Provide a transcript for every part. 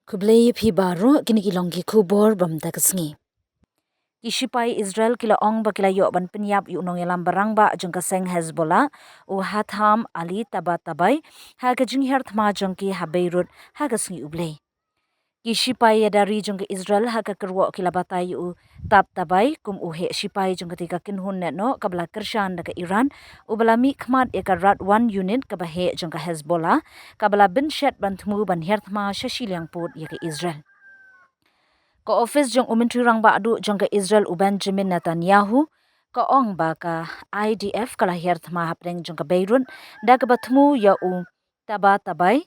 Kublai phi baro kini kilong ki kubor bam takasngi. Kishipai Israel kila ong ba kila yo ban penyap yu nong yalam barang ba jeng kaseng Hezbollah u hatham ali tabai ha ka jing her thma jong ki ha Beirut ha ka sngi ublei. Kishipai ya dari jong Israel ha ka kerwo kila batai u tabai kum u he shipai jong ketika kinhun ne no kabla kershan da Iran u balami khmat ya ka rat one unit ka ba he jong ka Hezbollah kabla bin shet ban thmu ban her thma shashiliang put ya ka Israel. Ko office jong umentri rang ba adu jong ka Israel u Benjamin Netanyahu ko ong ba ka IDF kala her thma hapeng jong ka Beirut da ka bathmu ya u tabai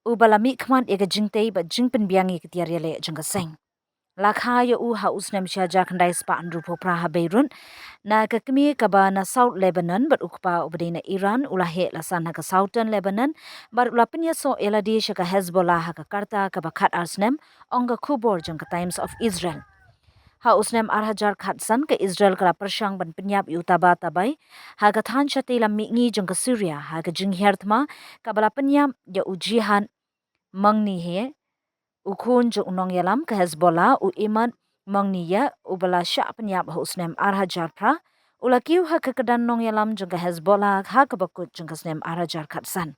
u balami khman ega jingtei ba jingpen biangi ketiar yale jong ka seng lakha ya u ha usnem sha ja khandai spa andru phopra ha Beirut na ka kmi ka ba na South Lebanon bat ukpa ubdina Iran ulahe lasan ha ka Southern Lebanon bar ulapnya so eladi sha ka Hezbollah ha ka karta ka ba khat arsnem ong ka khubor jong ka Times of Israel ha usnem arhajar khatsan ka Israel kala pyrshang ban penyap yu tabai ha ka than cha te lam mi ngi jong ka Syria ha ka jing herthma ka bala penyap ya ujihan mangni he ukhun jo unong yalam ka Hezbollah u iman mangniya u bala sha penyap ha usnem arhajar pra ulakiu ha ka kedan nong yalam jong ka Hezbollah ha ka bakut jong ka snem arhajar khatsan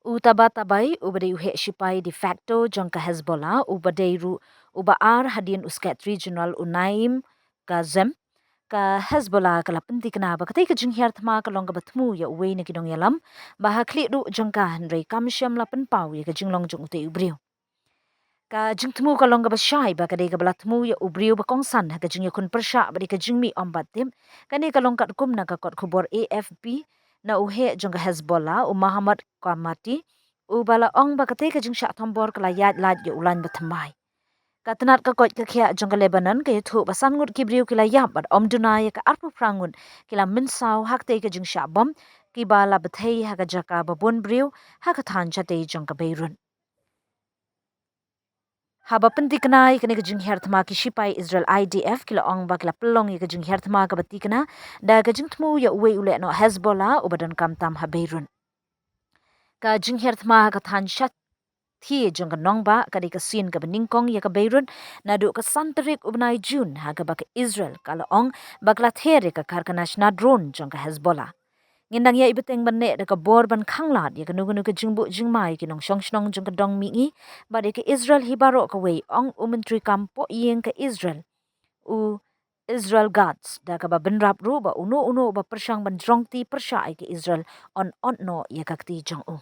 u tabai u bade u he shipai de facto jong ka Hezbollah u bade ru u ba ar hadin uskat regional u naim ka zem ka Hezbollah kala penti kena ba katai ka jing her thma ka long ka bathmu ya uwe ne kidong yalam ba ha kli du jong ka handrei kam sham la pen pau ya ka jing long jong ute ubriu ka jing thmu ka long ka ba shai ba ka dei ka bala thmu ya ubriu ba kong san ha ka jing ya kun persha ba ka jing mi ombat tim ka ne ka long kat kum na ka kot khubor AFP na uhe jong ka Hezbollah u Muhammad Qamati u bala ong ba katai ka jing sha thombor kala yat lat ya ulan ba thamai katanat ka kot ka khia jong ka Lebanon ka yathu basan ngut kibriu kila yap bat omduna ya ka arpu prangun kila minsau hak te ka jing sha bom ki bala bathei ha ka jaka babun briu ha ka than cha te jong ka Beirut haba penti kenai kene ka jing her thma ki shipai Israel IDF kila ong ba kila pelong ya ka jing her thma ka bati kana da ka jing thmu ya uwe ule no Hezbollah u badan kam tam ha Beirut ka jing her thma ka than sha thi jong ka nong ba ka ka sin ka beningkong ya ka Beirut na du ka santerik ubnai June ha ka ba ka Israel kala ong bakla there ka karkanash na drone jong ka Hezbollah ngindang ya ibeteng banne de ka bor ban khanglat ya ka nugunu ka jingbu jingmai ki nong shong jong ka dong mi ngi ba de ka Israel hibaro ka wei ong umentri kampo yeng ka Israel u Israel Guards da ka ba benrap ru ba uno ba pyrshang ban jrong ti pyrshah ai ka Israel on no ya ka ti jong u